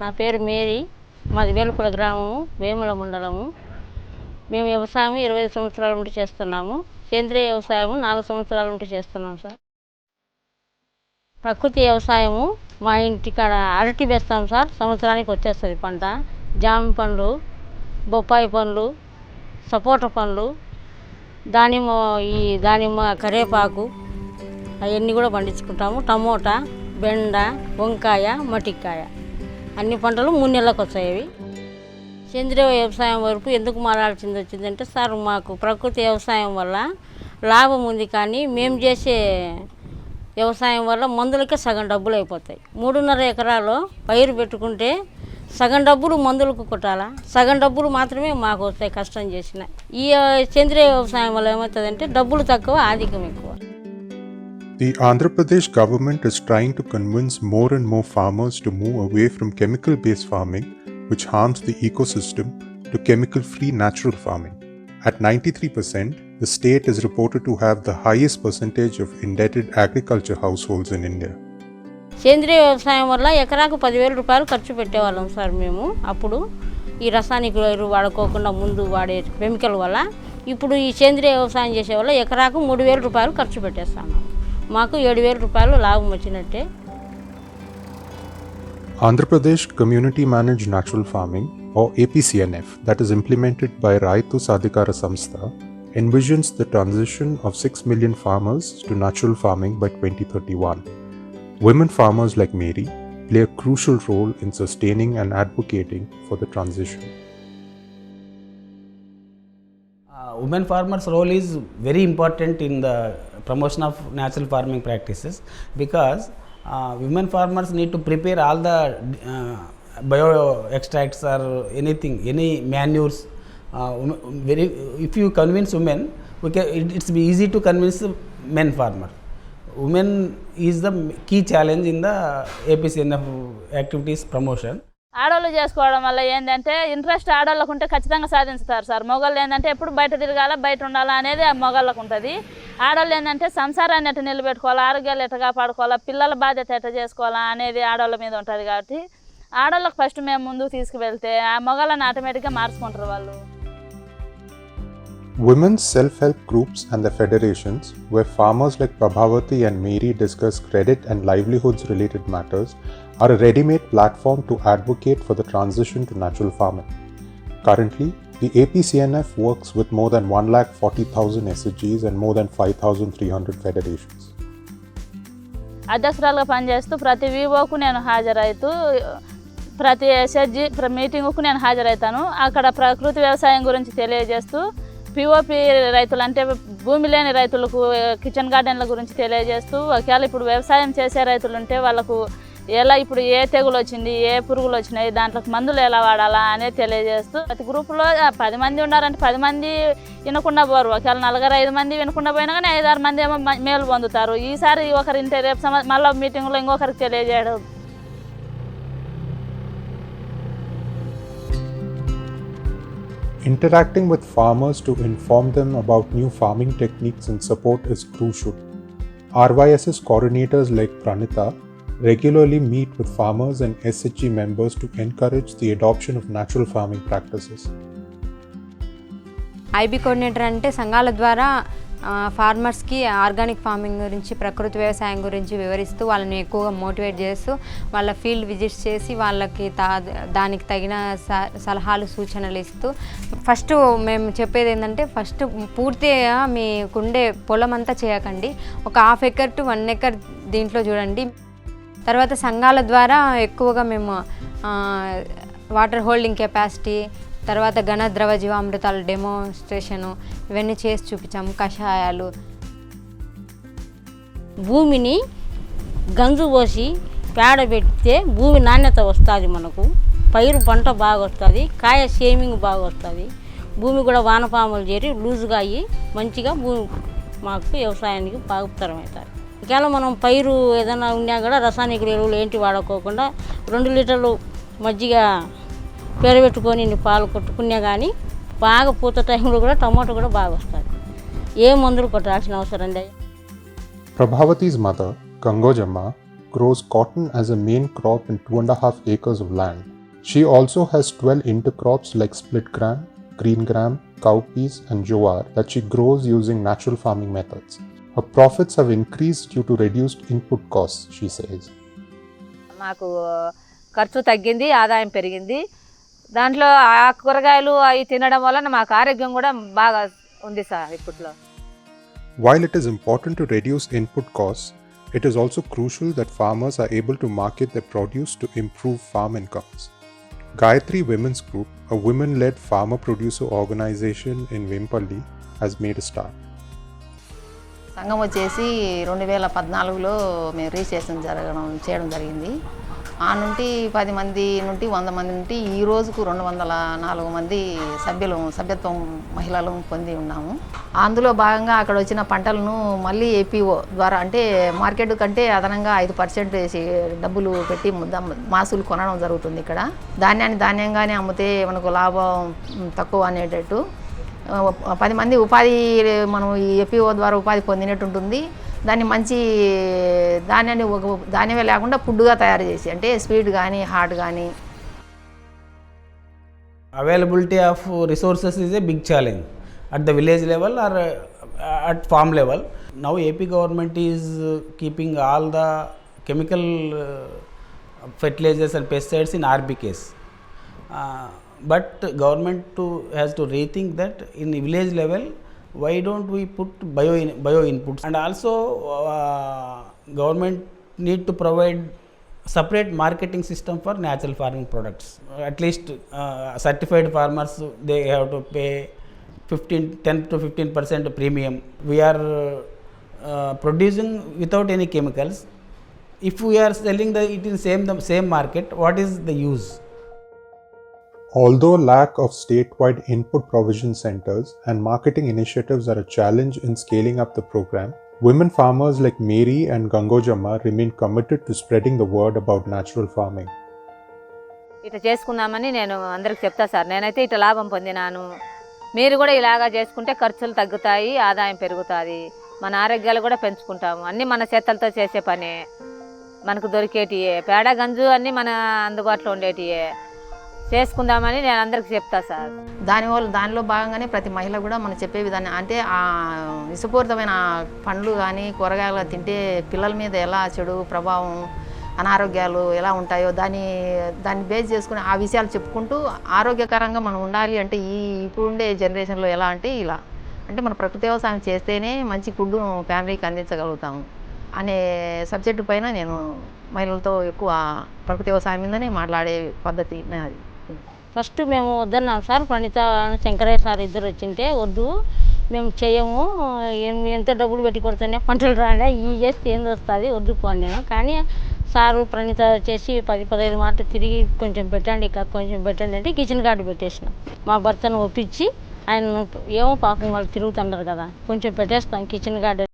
నా పేరు మేరీ. మాది వేలుపుల గ్రామము, వేముల మండలము. మేము వ్యవసాయం 25 సంవత్సరాల నుండి చేస్తున్నాము. సేంద్రియ వ్యవసాయం 4 సంవత్సరాల నుండి చేస్తున్నాం సార్. ప్రకృతి వ్యవసాయము మా ఇంటికాడ అరటి వేస్తాం సార్. సంవత్సరానికి వచ్చేస్తుంది పంట. జామ పండ్లు, బొప్పాయి పండ్లు, సపోటా పండ్లు, దానిమ్మ, కరివేపాకు అవన్నీ కూడా పండించుకుంటాము. టమోటా, బెండ, వంకాయ, మటికాయ అన్ని పంటలు 3 నెలలకు వస్తాయి. సేంద్రియ వ్యవసాయం వరకు ఎందుకు మారాల్సింది వచ్చిందంటే సార్, మాకు ప్రకృతి వ్యవసాయం వల్ల లాభం ఉంది, కానీ మేము చేసే వ్యవసాయం వల్ల మందులకే సగం డబ్బులు అయిపోతాయి. 3.5 ఎకరాల్లో పైరు పెట్టుకుంటే సగం డబ్బులు మందులకు కొట్టాలా, సగం డబ్బులు మాత్రమే మాకు వస్తాయి కష్టం చేసిన. ఈ సేంద్రియ వ్యవసాయం వల్ల ఏమవుతుందంటే డబ్బులు తక్కువ, ఆధిక్యం ఎక్కువ. The Andhra Pradesh government is trying to convince more and more farmers to move away from chemical-based farming, which harms the ecosystem, to chemical-free natural farming. At 93%, the state is reported to have the highest percentage of indebted agriculture households in India. సేంద్రియ వ్యవసాయం వల్ల ఎకరాకు 10,000 రూపాయలు ఖర్చు పెట్టేవాళ్ళం sir మేము. అప్పుడు ఈ రసాయనిక ఎరువు వాడుకోకుండా ముందు వాడే కెమికల్ వల్ల ఇప్పుడు ఈ సేంద్రియ వ్యవసాయం చేసే వల్ల ఎకరాకు 3,000 రూపాయలు ఖర్చు పెట్టేస్తాము. మాకు 7,000 రూపాయలు లాభం వచ్చినట్టే. Andhra Pradesh Community Managed Natural Farming, or APCNF, that is implemented by Raitu Sadhikara Samstha, envisions the transition of 6 million farmers to natural farming by 2031. Women farmers like Mary play a crucial role in sustaining and advocating for the transition. Women farmers' role is very important in the promotion of natural farming practices, because women farmers need to prepare all the bio extracts or anything, any manures. If you convince women, it's easy to convince men farmer. Women is the key challenge in the APCNF activities promotion. ఆడవాళ్ళు చేసుకోవడం వల్ల ఏంటంటే interest ఆడవాళ్ళకు ఉంటే ఖచ్చితంగా సాధించుతారు sir. మగవాళ్ళు ఏంటంటే ఎప్పుడు బయట తిరగాల, బయట ఉండాలా అనేది మగవాళ్ళకు ఉంటుంది. ఆడవాళ్ళు ఏంటంటే సంసారాన్ని ఎట్ట నిలబెట్టుకోవాలా, ఆరోగ్యాలు ఎట్ట కాపాడుకోవాలా, పిల్లల బాధ్యత ఎట్ట చేసుకోవాలా అనేది ఆడవాళ్ళ మీద ఉంటుంది. కాబట్టి ఆడవాళ్ళకు ఫస్ట్ మేము ముందుకు తీసుకువెళ్తే ఆ మగవాళ్ళని ఆటోమేటిక్గా మార్చుకుంటారు వాళ్ళు. Women's self-help groups and their federations, where farmers like Prabhavati and Mary discuss credit and livelihoods related matters, are a ready-made platform to advocate for the transition to natural farming. Currently, the APCNF works with more than 140,000 SHGs and more than 5,300 federations. అధ్యక్షురాలుగా పనిచేస్తూ ప్రతి వివోకు నేను హాజరైతూ ప్రతి SHG మీటింగుకు నేను హాజరవుతాను. అక్కడ ప్రకృతి వ్యవసాయం గురించి తెలియజేస్తూ పిఓపి రైతులు అంటే భూమి లేని రైతులకు కిచెన్ గార్డెన్ల గురించి తెలియజేస్తూ, ఒకవేళ ఇప్పుడు వ్యవసాయం చేసే రైతులు ఉంటే వాళ్ళకు ఎలా ఇప్పుడు ఏ తెగులు వచ్చింది, ఏ పురుగులు వచ్చినాయి, దాంట్లో మందులు ఎలా వాడాలా అనేది తెలియజేస్తూ, ప్రతి గ్రూపులో 10 మంది ఉన్నారంటే 10 మంది వినకుండా పోరు. ఒకవేళ 4-5 మంది వినకుండా పోయినా కానీ 5-6 మంది ఏమో మేలు పొందుతారు. ఈసారి ఒకరి ఇంటే రేపు మళ్ళీ మీటింగ్లో ఇంకొకరికి తెలియజేయడం. Interacting with farmers to inform them about new farming techniques and support is crucial. RYS's coordinators like Pranita regularly meet with farmers and SHG members to encourage the adoption of natural farming practices. IB coordinator అంటే సంఘాల ద్వారా ఫార్మర్స్కి organic farming గురించి, ప్రకృతి వ్యవసాయం గురించి వివరిస్తూ వాళ్ళని ఎక్కువగా మోటివేట్ చేస్తూ వాళ్ళ ఫీల్డ్ విజిట్స్ చేసి వాళ్ళకి దానికి తగిన సలహాలు సూచనలు ఇస్తూ, ఫస్ట్ మేము చెప్పేది ఏంటంటే ఫస్ట్ పూర్తిగా మీకుండే పొలం అంతా చేయకండి, ఒక 1/2 ఎకర్ to 1 ఎకర్ దీంట్లో చూడండి. తర్వాత సంఘాల ద్వారా ఎక్కువగా మేము వాటర్ హోల్డింగ్ కెపాసిటీ, తర్వాత ఘన ద్రవ జీవామృతాల డెమోన్స్ట్రేషను ఇవన్నీ చేసి చూపించాము. కషాయాలు, భూమిని గంజు పోసి పేడ పెడితే భూమి నాణ్యత వస్తుంది, మనకు పైరు పంట బాగా వస్తుంది, కాయ షేమింగ్ బాగా వస్తుంది, భూమి కూడా వానపాములు చేరి లూజుగా అయ్యి మంచిగా భూమి మాకు వ్యవసాయానికి బాగుతరమవుతుంది. ఒకవేళ మనం పైరు ఏదైనా ఉన్నా కూడా రసాయనిక ఎరువులు ఏంటి వాడుకోకుండా 2 లీటర్లు మజ్జిగ పెరబెట్టుకొని పాలు కొట్టుకున్నా కానీ బాగా పూత టైంలో కూడా టమాటో కూడా బాగా వస్తుంది. ఏ మందులు కొట్టాల్సిన అవసరం లేదు. Prabhavati's mother, Gangojamma, grows cotton as a main crop in 2.5 acres of land. She also has 12 intercrops like split gram, green gram, cowpeas and jowar that she grows using natural farming methods. Her profits have increased due to reduced input costs, she says. మాకు ఖర్చు తగ్గింది, ఆదాయం పెరిగింది. దాంట్లో ఆ కూరగాయలు అవి తినడం వలన మాకు ఆరోగ్యం కూడా బాగా ఉంది సార్ ఇప్పట్లో. While it is important to reduce input costs, it is also crucial that farmers are able to market their produce to improve farm incomes. Gayatri Women's Group, a women-led farmer-producer organization in Vimpalli, has made a start. సంఘం వచ్చేసి 2014లో మేము registration చేయడం జరిగింది. ఆ నుండి 10 మంది నుండి 100 మంది నుండి ఈ రోజుకు 204 మంది సభ్యత్వం మహిళలు పొంది ఉన్నాము. అందులో భాగంగా అక్కడ వచ్చిన పంటలను మళ్ళీ ఏపీఓ ద్వారా అంటే మార్కెట్ కంటే అదనంగా 5% డబ్బులు పెట్టి మాసులు కొనడం జరుగుతుంది. ఇక్కడ ధాన్యాన్ని ధాన్యంగానే అమ్మితే మనకు లాభం తక్కువ అనేటట్టు 10 మంది ఉపాధి మనం ఈ ఏపీఓ ద్వారా ఉపాధి పొందినట్టు ఉంటుంది. దాన్ని మంచి ధాన్యమే లేకుండా ఫుడ్గా తయారు చేసి అంటే స్వీట్ కానీ హాట్ కానీ. Availability of resources is a big challenge at the village level or at farm level. Now AP government is keeping all the chemical fertilizers and pesticides in RBKs. But government has to rethink that in the village level. Why don't we put bio inputs? And also government need to provide separate marketing system for natural farming products. At least certified farmers, they have to pay 10 to 15% premium. We are producing without any chemicals. If we are selling it in the same market, what is the use? Although lack of statewide input provision centers and marketing initiatives are a challenge in scaling up the program, women farmers like Mary and Gangojamma remain committed to spreading the word about natural farming. ఇట్లా చేసుకుందామని నేను అందరికి చెప్తా sir. నేనైతే ఇట్లా లాభం పొందినాను, మీరు కూడా ఇలాగా చేసుకుంటే ఖర్చులు తగ్గుతాయి, ఆదాయం పెరుగుతుంది, మన ఆరోగ్యాలు కూడా పెంచుకుంటాము. అన్నీ మన చేతులతో చేసే పనే, మనకు దొరికేటియే, పేడ గంజు అన్నీ మన అందుబాటులో ఉండేటియే చేసుకుందామని నేను అందరికి చెప్తా సార్. దానిలో భాగంగానే ప్రతి మహిళ కూడా మనం చెప్పే విధానం అంటే ఆ విషపూరితమైన పండ్లు కానీ కూరగాయలు తింటే పిల్లల మీద ఎలా చెడు ప్రభావం అనారోగ్యాలు ఎలా ఉంటాయో దాన్ని బేస్ చేసుకుని ఆ విషయాలు చెప్పుకుంటూ ఆరోగ్యకరంగా మనం ఉండాలి అంటే ఇప్పుడుండే జనరేషన్లో ఎలా అంటే ఇలా అంటే మన ప్రకృతి వ్యవసాయం చేస్తేనే మంచి ఫుడ్ ఫ్యామిలీకి అందించగలుగుతాము అనే సబ్జెక్టు పైన నేను మహిళలతో ఎక్కువ ప్రకృతి వ్యవసాయం మీదనే మాట్లాడే పద్ధతి నాది. ఫస్ట్ మేము వద్దన్నాం సార్. ప్రణీత శంకరయ్య సార్ ఇద్దరు వచ్చింటే వద్దు మేము చేయము, ఎంత డబ్బులు పెట్టి కొడుతూనే పంటలు రాలే, ఇవి చేస్తే ఏం వస్తుంది, వద్దు పోండి నేను. కానీ సారు ప్రణీత చేసి 10-15 మాటలు తిరిగి కొంచెం పెట్టండి ఇక కొంచెం పెట్టండి అంటే కిచెన్ గార్డు పెట్టేసినాం. మా భర్తను ఒప్పించి ఆయన ఏమో పాపం వాళ్ళు తిరుగుతుంటారు కదా, కొంచెం పెట్టేస్తాం కిచెన్ గార్డు